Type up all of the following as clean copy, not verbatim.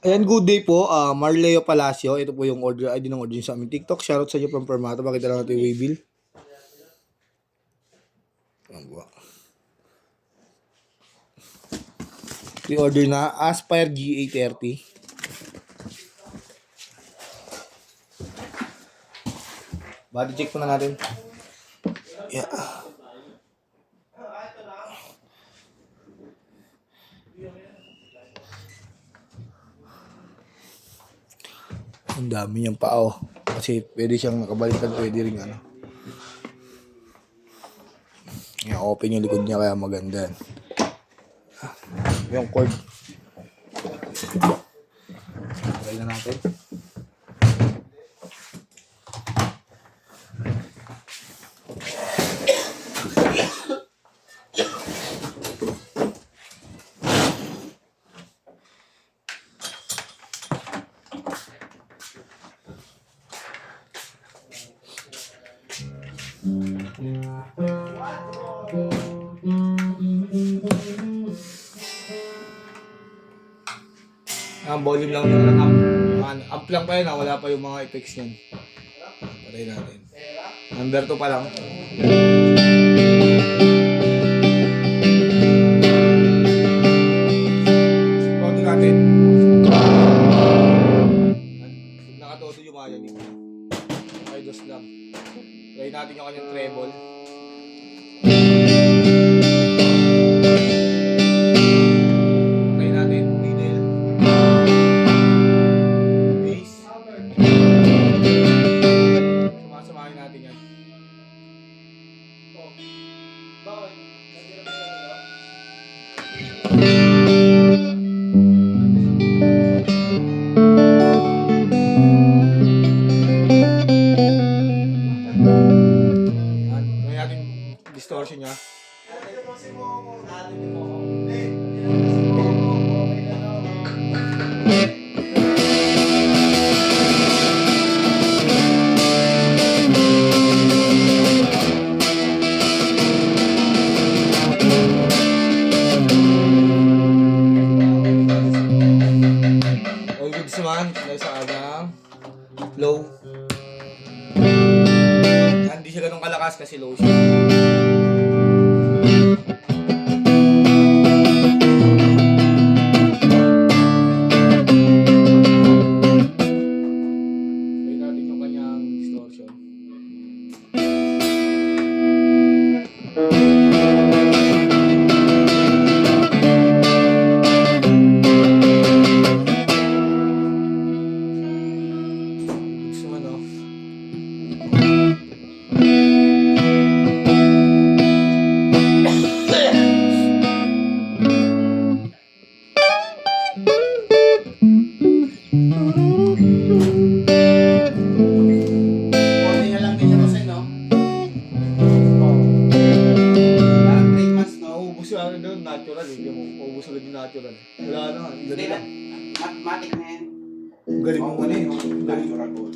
Ayan, good day po. Marleo Palacio. Ito po yung order ID ng order sa aming TikTok. Shoutout sa inyo from Permata. Pakita lang natin yung waybill. Yung order na Aspire GA30. Body check po na natin. Yeah. Ang dami niyang pao. Kasi pwede siyang nakabaliktad, pwede rin ano. Yan, open yung likod niya kaya maganda. Yung cord. Try na natin. Ang volume lang yung amp lang pa yun, wala pa yung mga effects niyan. Patay natin. Number 2 pa lang. Todo natin. Nakatodo yung mga yan. Ay, dos lang. Try natin yung kanyang treble. Distortion niya. All goods naman. Dahil sa agang low. Hindi siya ganun kalakas kasi low siya. Natural eh, ubus agad yung natural. Wala na, dali lang. Matic na yan. Galing mo na yun, natural po.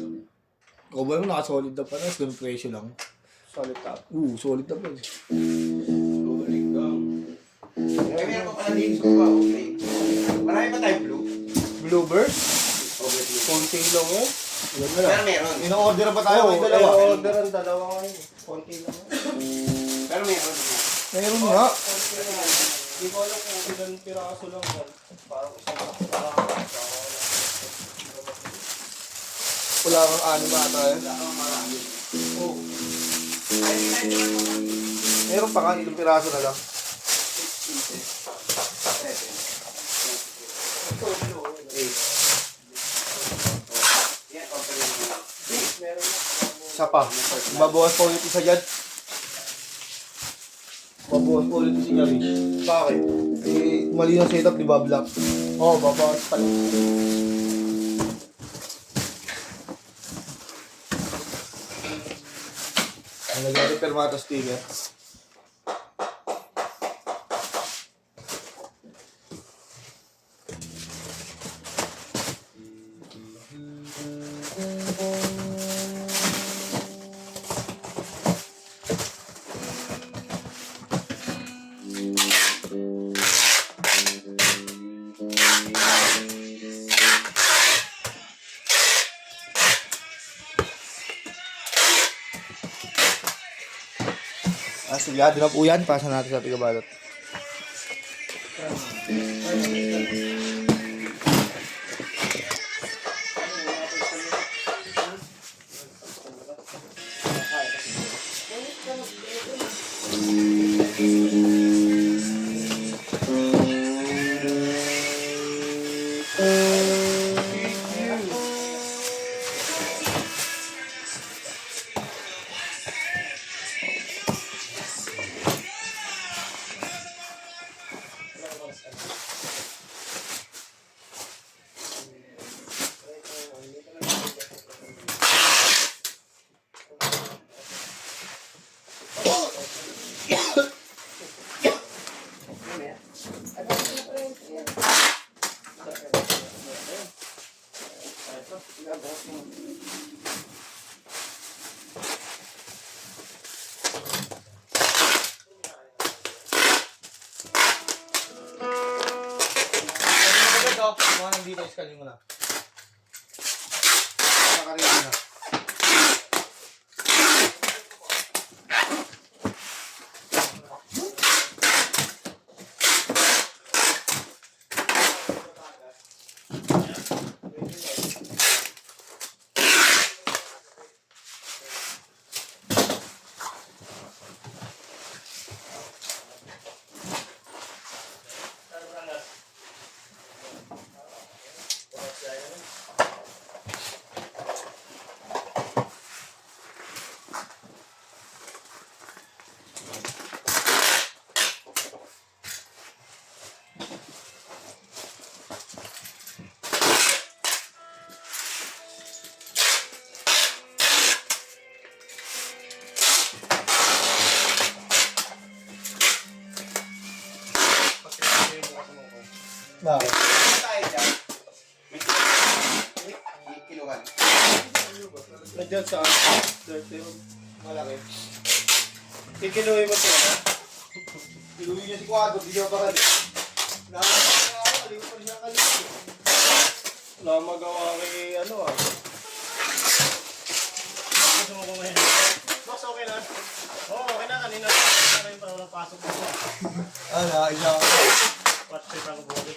Ikaw ba yung nakasolid na pa na, ganun presyo lang. Solid top. Solid na pa. Solid lang. Kaya meron pa pala din sa ba, okay. Marami pa tayo blue. Bluebird? Okay, blue. Konti lang yan. Pero meron. Ino-order pa tayo may dalawa. Ino-order ang dalawa ngayon. Konti lang. Pero meron. Meron nga. Hindi ko alam kung ilan piraso lang yan. Parang isang piraso. Wala kang anim ata eh. Marami. Oo. Meron pa ka, ilang piraso na lang. Isa pa. Babawas pa ulit isa dyan. Babawas pa ulit isa dyan. Bakit? Eh, mali na setup, di ba, black? Oo, babawas pa lang. Nalagay yung Permata sticker. Nakasigado na po yan. Pasa natin sa tigabalot. Mga nandito, iskalin mo na. Nakarin mo na. Bakit? Ano tayo dyan? May kiluhan. Nandiyan sa dirty room. Malaki. Kikiluhin mo ito, ha? Iluwi niya si Quadro, di niya ba kali? Nakakasama na ako, kaliwa pa siya kaliwa. Wala magawa kay ano, ah. Gusto mo kumain? Box, okay na? Oo, okay na. Kanina na rin para pasok mo. Ah, nakaisa ako. Watch it ako bulit.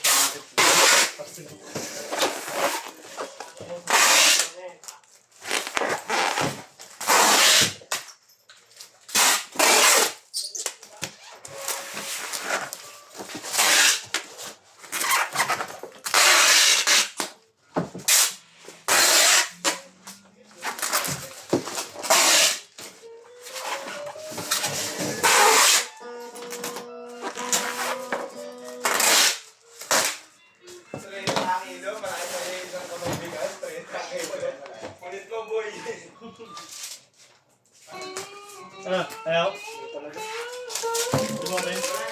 Ano? Ayaw? Ito mo, Ben?